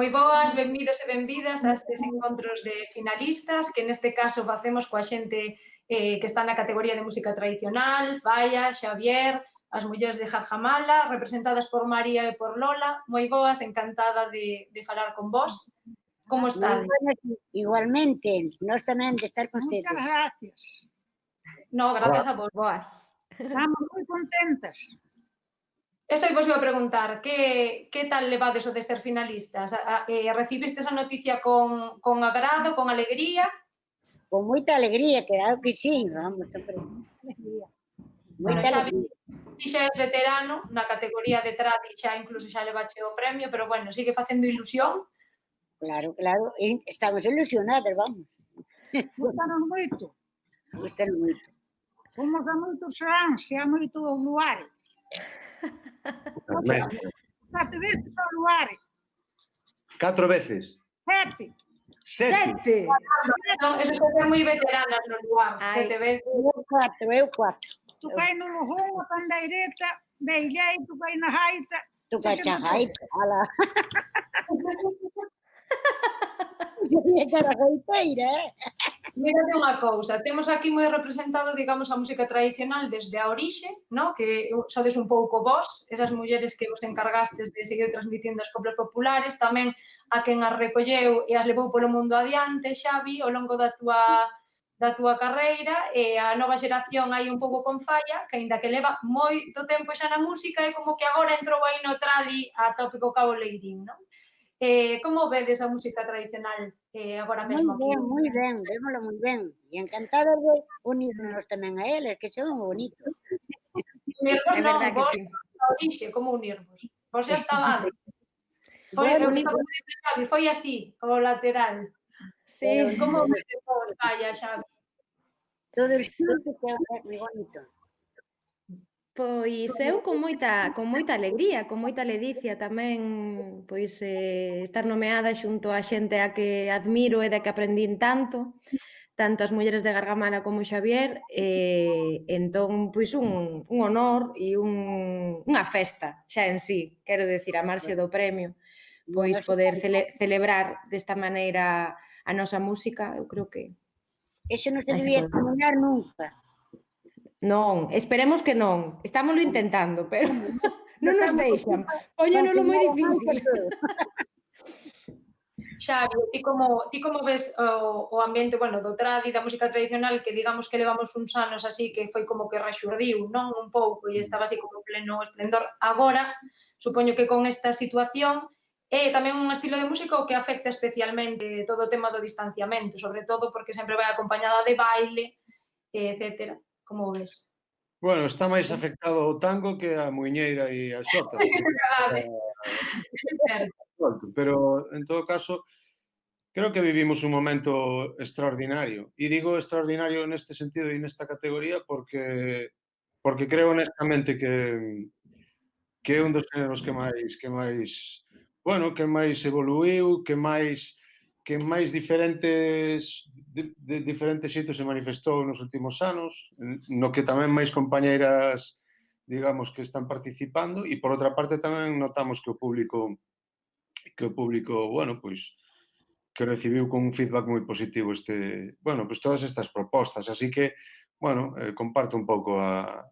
Moi boas, benvidos e benvidas a estes encontros de finalistas, que neste caso facemos coa xente que está na categoría de música tradicional, Falla, Xavier, as mulleres de Jarjamala, representadas por María e por Lola. Moi boas, encantada de falar con vos. Como estades? Igualmente, nós tamén de estar con ustedes. Muchas gracias. No, gracias a vos. Boas. Estamos moi contentas. Eso vos iba a preguntar, que tal levades o de ser finalistas? Recibistes a noticia con agrado, con alegría? Con moita alegría, claro que sí, vamos, sempre. Bueno, Moita Xavi, alegría. ti xa és veterano na categoría de tradi, xa incluso xa levache o premio, pero bueno, sigue facendo ilusión. Claro, claro, estamos ilusionadas, vamos. Gustaron moito. Gustaron moito. Fomos a moitos fans e a moitos lugares. Sete veces ao lugar. 4 veces. 7. 7. Non, eso xa é moi veteranas no lugar, Ai. 7 veces. Eu 4. Toquei no lujón, a pandeireta, beillei, toquei na gaita. Tu cachajaita, ala. Eu era gaiteira, Mírate unha cousa, temos aquí moi representado, digamos, a música tradicional desde a orixe, no? Que sodes un pouco vos, esas mulleres que vos encargastes de seguir transmitindo as coplas populares, tamén a quen as recolleu e as levou polo mundo adiante, Xavi, ao longo da túa carreira, e a nova xeración aí un pouco con Falla, que aínda que leva moito tempo xa na música, é como que agora entrou aí no tradi a tópico Cabo Leirín, non? Como vedes a música tradicional agora mesmo aquí? moi ben, vémolo moi ben. E encantadas de unirnos tamén a eles, que son bonitos. Unirvos É non, verdad que vos sí. a orixe, como unirvos? Vos xa estabades. Foi, Bueno, eu estaba dicindo, Xavi, foi así, o lateral. Sí. Como vedes vos, Falla, Xavi? Todos xuntos, que é moi bonito. Pois eu con moita alegría, con moita ledicia tamén, pois estar nomeada xunto a xente a que admiro e da que aprendín tanto as mulleres de Gargamala como Xavier, entón, pois un honor e unha festa xa en sí, quero decir, a marxe do premio, pois poder celebrar desta maneira a nosa música, eu creo que... Eso non se Así debía foi. terminar nunca. Non, esperemos que non. Estámoslo intentando, pero non nos deixan. Póñenolo moi difícil. Xavi, ti como ves o ambiente, bueno, do tradi, da música tradicional, que digamos que levamos uns anos así, que foi como que rexurdiu, non? Un pouco, e estaba así como pleno esplendor. Agora, supoño que con esta situación, é tamén un estilo de música que afecta especialmente todo o tema do distanciamento, sobre todo porque sempre vai acompañada de baile, etcétera. Como ves? Bueno, está máis afectado o tango que a muiñeira e a xota. Pero, en todo caso, creo que vivimos un momento extraordinario. E digo extraordinario neste sentido e nesta categoría porque creo honestamente que é un dos géneros que máis evoluiu, que máis diferentes xeitos se manifestou nos últimos anos, no que tamén máis compañeiras, digamos, que están participando, e por outra parte tamén notamos que o público, bueno, pois, que recibiu con un feedback moi positivo todas estas propostas, así que, bueno, comparto un pouco a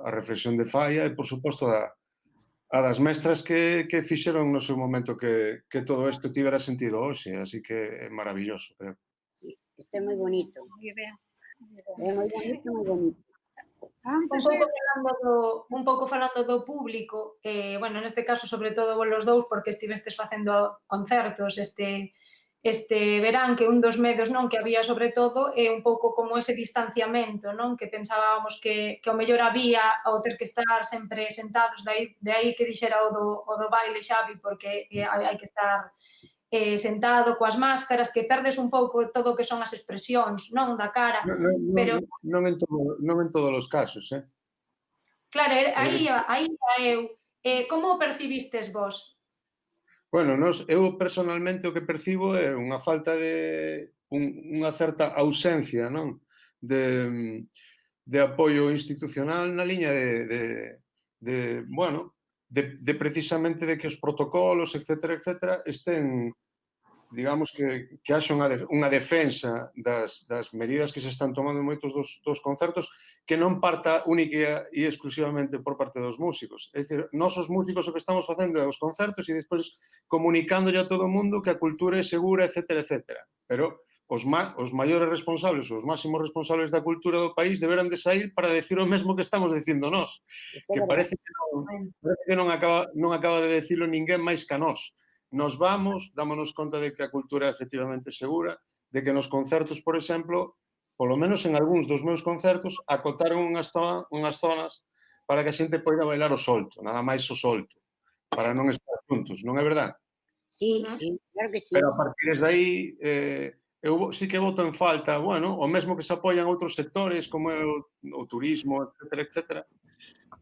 reflexión de Falla e, por suposto, a das mestras que fixeron no seu momento que todo isto tivera sentido hoxe, así que é maravilloso, creo. Sí, isto é moi bonito. Moi ben. É moi bonito, moi bonito. Un pouco falando do público, bueno, neste caso, sobre todo vos dous, porque estivestes facendo concertos este verán, que un dos medos, non, que había sobre todo é un pouco como ese distanciamento, non, que pensábamos que o mellor había ao ter que estar sempre sentados, de aí que dixera o do baile, Xavi, porque hai que estar sentado coas máscaras, que perdes un pouco todo o que son as expresións, non, da cara, pero... Non en todos os casos, Claro, aí eu. Como o percibistes vos? Bueno, eu personalmente o que percibo é unha falta de unha certa ausencia, non? De apoio institucional na liña de de precisamente de que os protocolos, etcétera, estén, digamos, que haxa unha defensa das medidas que se están tomando en moitos dos concertos que non parta única e exclusivamente por parte dos músicos. É dicir, nós os músicos o que estamos facendo é os concertos e despois comunicándolle a todo o mundo que a cultura é segura, etcétera. Pero os maiores responsables, os máximos responsables da cultura do país deberán de sair para decir o mesmo que estamos dicindo nós, que parece que non acaba de decirlo ninguén máis que a nós. Nos vamos, dámonos conta de que a cultura é efectivamente segura, de que nos concertos, por exemplo, polo menos en algúns dos meus concertos, acotaron unhas zonas para que a xente poida bailar o solto, nada máis o solto, para non estar juntos, non é verdade? Sí, claro que sí. Pero a partir de aí, eu sí que voto en falta, bueno, o mesmo que se apoian outros sectores, como é o turismo, etcétera,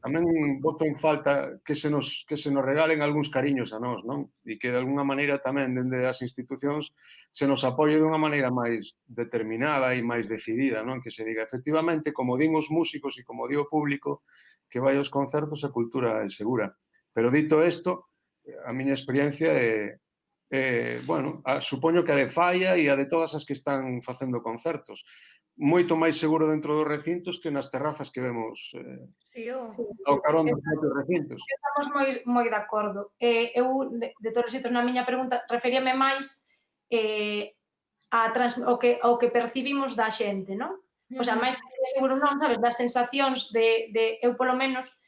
tamén voto en falta que se nos regalen algúns cariños a nós, non? E que de alguna maneira tamén, dende as institucións, se nos apoie de unha maneira máis determinada e máis decidida, non? Que se diga, efectivamente, como din os músicos e como di o público, que vai aos concertos a cultura é segura. Pero dito isto, a miña experiencia é bueno, supoño que a de Falla e a de todas as que están facendo concertos. Moito máis seguro dentro dos recintos que nas terrazas que vemos ao carón dos propios recintos. Estamos moi de acordo. Eu, de todos os xeitos, na miña pregunta, referíame máis ao que percibimos da xente, non? O sea, máis que seguro non, sabes, das sensacións de eu, polo menos,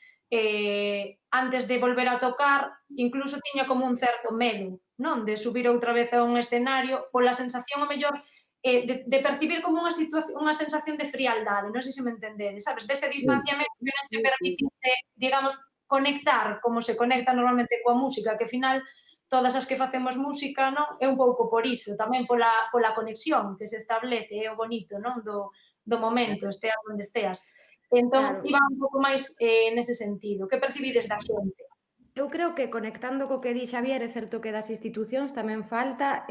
antes de volver a tocar, incluso tiña como un certo medo, non? De subir outra vez a un escenario, pola sensación, o mellor, de percibir como unha sensación de frialdade, non sei se me entendedes, sabes? Dese distanciamento que non se permitise, digamos, conectar como se conecta normalmente coa música, que ao final todas as que facemos música, non? É un pouco por iso, tamén pola conexión que se establece, é o bonito, non? Do momento, esteas onde esteas. Entón, iba un pouco máis nese sentido. Que percibides da xente? Eu creo que conectando co que di Xavier, é certo que das institucións tamén falta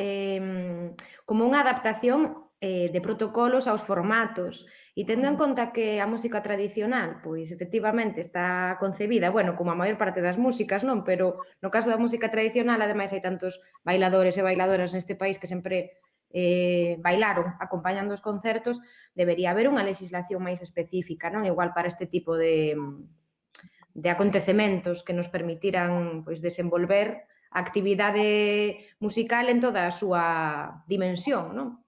como unha adaptación de protocolos aos formatos e tendo en conta que a música tradicional, pois efectivamente está concebida, bueno, como a maior parte das músicas, non? Pero no caso da música tradicional, ademais, hai tantos bailadores e bailadoras neste país que sempre bailaron acompañando os concertos, debería haber unha legislación máis específica, non? Igual para este tipo de acontecementos que nos permitiran pois desenvolver a actividade musical en toda a súa dimensión, non?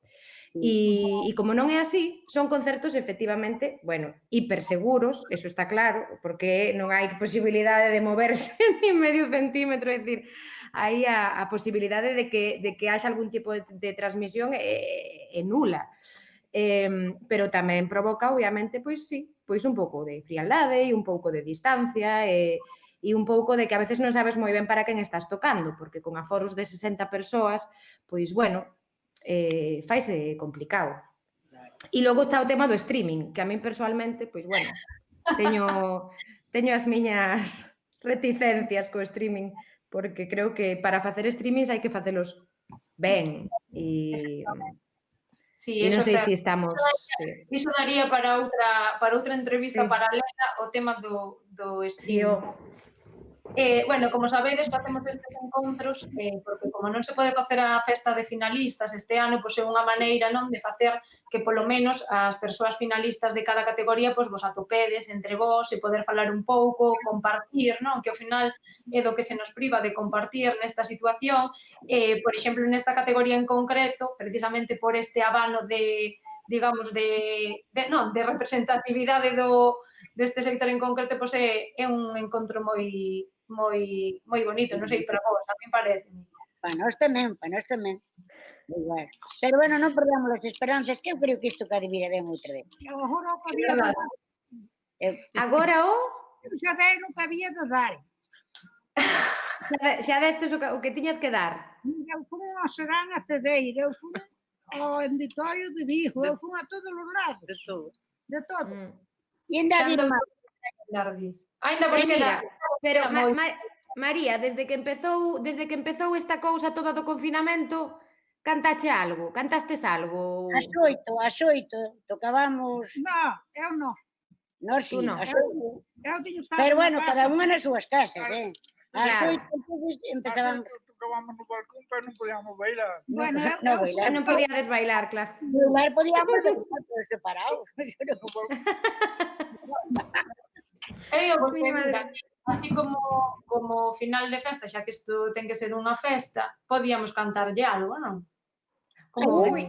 E como non é así, son concertos efectivamente, bueno, hiperseguros, eso está claro, porque non hai posibilidade de moverse ni medio centímetro, é dicir, aí a posibilidade de que haxa algún tipo de transmisión é nula. Pero tamén provoca, obviamente, pois sí, pois un pouco de frialdade e un pouco de distancia e un pouco de que a veces non sabes moi ben para quen estás tocando, porque con aforos de 60 persoas, pois, bueno, faise complicado. E logo está o tema do streaming, que a min persoalmente, pois, bueno, teño as miñas reticencias co streaming, porque creo que para facer streamings hai que facelos ben e non sei se estamos... Iso daría para outra entrevista paralela o tema do streaming. Bueno, como sabedes, facemos estes encontros porque como non se pode facer a festa de finalistas este ano, pois é unha maneira, non, de facer que polo menos as persoas finalistas de cada categoría pois vos atopedes entre vós e poder falar un pouco, compartir, non, que ao final é do que se nos priva de compartir nesta situación. Por exemplo, nesta categoría en concreto, precisamente por este abano de, digamos, de representatividade deste sector en concreto, pois é un encontro moi bonito, non sei, para vos, a mí parece. Para nós tamén. Igual. Pero, bueno, non perdamos as esperanzas, que eu creo que isto cada vira ben outra vez. Agora o que había de dar. Agora Xa dei no que había de dar. xa destes o que tiñas que dar. Eu fui ao Serán a Cedeira, eu fui ao Enditorio de Vigo, eu fui a todos os lados. De todo. E ainda digo máis. Ainda vos queda... Pero, María, desde que empezou esta cousa toda do confinamento, cantastes algo? As 8, tocábamos... Non, eu non. Nós sí, as 8. Eu teño estado... Pero, bueno, cada unha nas súas casas, Ás Claro. 8 entonces empezaban Tocábamos no balcón, pero non podíamos bailar. Bueno, no bailar. Non podíades bailar, claro. Igual podíamos pero separados. Eu, porque, Miña madre. mira, así como final de festa, xa que isto ten que ser unha festa, podíamos cantarlle algo, non? Como Ui.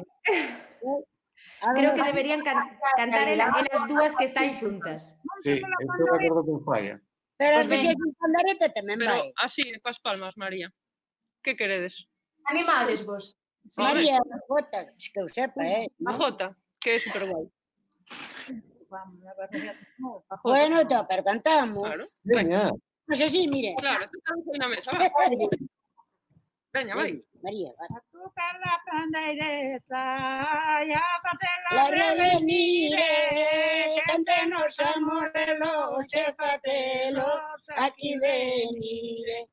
Creo que deberían cantar elas dúas que están xuntas. Sí, estou de acordo con Falla. Pero Pues que se venga. un pandarete tamén Pero vai. así, coas palmas, María. Que queredes? animades vos. Sí. María, jota, que eu sepa, A non? Jota, que é super guai. Vamos, a ver, A Jota. Bueno, pero cantamos. Claro, Veña, Pois así, mire. claro, tú estás aí na mesa, va. Veña, vai. María, vai. a tocar la pandereta y a facer La la revenire, revenire, cantenos amorelos, e fatelos, aquí venire.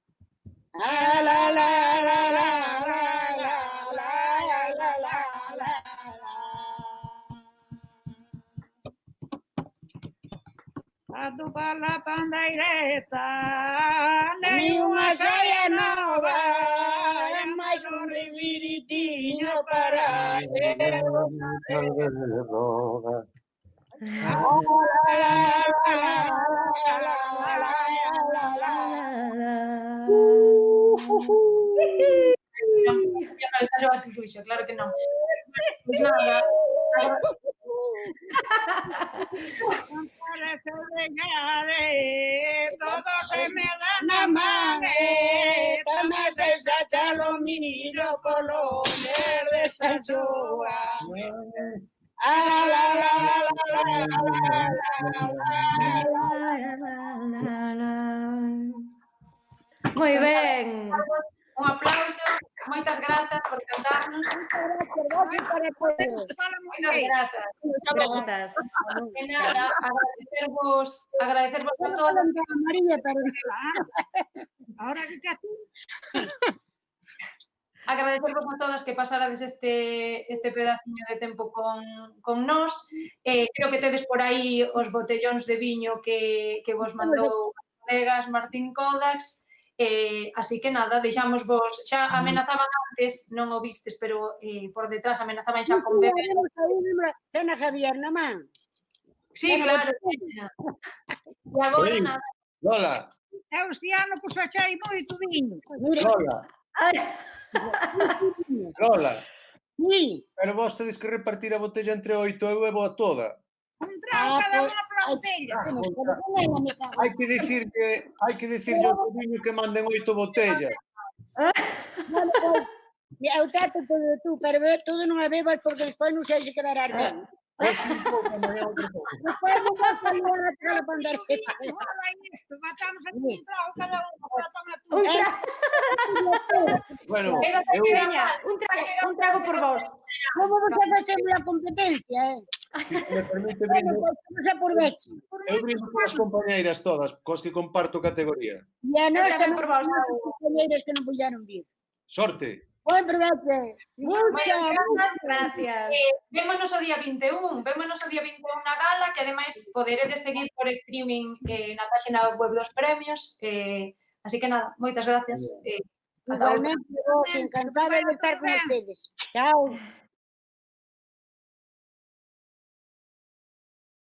A la la la la la la la la la la la. a tocar la pandereta, Ni unha saia nova, é máis un reviritiño para Non podía cantar o Aturuxo, claro que non. Pois nada, parece llegar, todo se me da na man, tamén se sacha lo miro polo verde sa xoa. A la la la la la. Moi ben. un aplauso, moitas grazas por cantarnos, Gracias para todos. moitas grazas. Grazas. E nada, agradecervos a todos, María, pero ahora que tú, agradecervos a todas que pasarades este pedaciño de tempo con nós. Creo que tedes por aí os botellóns de viño que vos mandou os colegas Martín Kodax. Así que nada, deixamos vos, xa amenazaban antes, non o vistes, pero por detrás amenazaban xa con beber. Ten a Javier na man. Sí, claro. E agora Sí. nada, Lola, este ano pues achei moito viño. Lola, Ai, Lola. Sí. Pero vos tedes que repartir a botella entre 8 eu e vou a toda. Un trago cada unha pola botella. Hai que dicir yo ao viño que manden 8 botellas. Eu trato todo tú, pero todo non a bebas porque despois non sei se quedará ben. Pois un pouco, mañá outro pouco. Despois non vas a liar a traga pandareta. Ola isto, matamos aquí un trago cada unha para tomar tú. un trago, Bueno, esa eu, veña, un trago por vos. Como vos a facer a competencia, se me permite Bueno, brindar, pois non se aproveche. eu brindo polas compañeiras todas, cos que comparto categoría. E a nós Eu tamén tamén por vos. os compañeiros que non puderon vir. Sorte. Buen provecho. Muchas Gracias. vémonos o día 21 na gala, que ademais poderedes seguir por streaming na página web dos premios. Así que nada, moitas gracias. Ata outra. Igualmente, vos, encantada de estar con ustedes. Chao.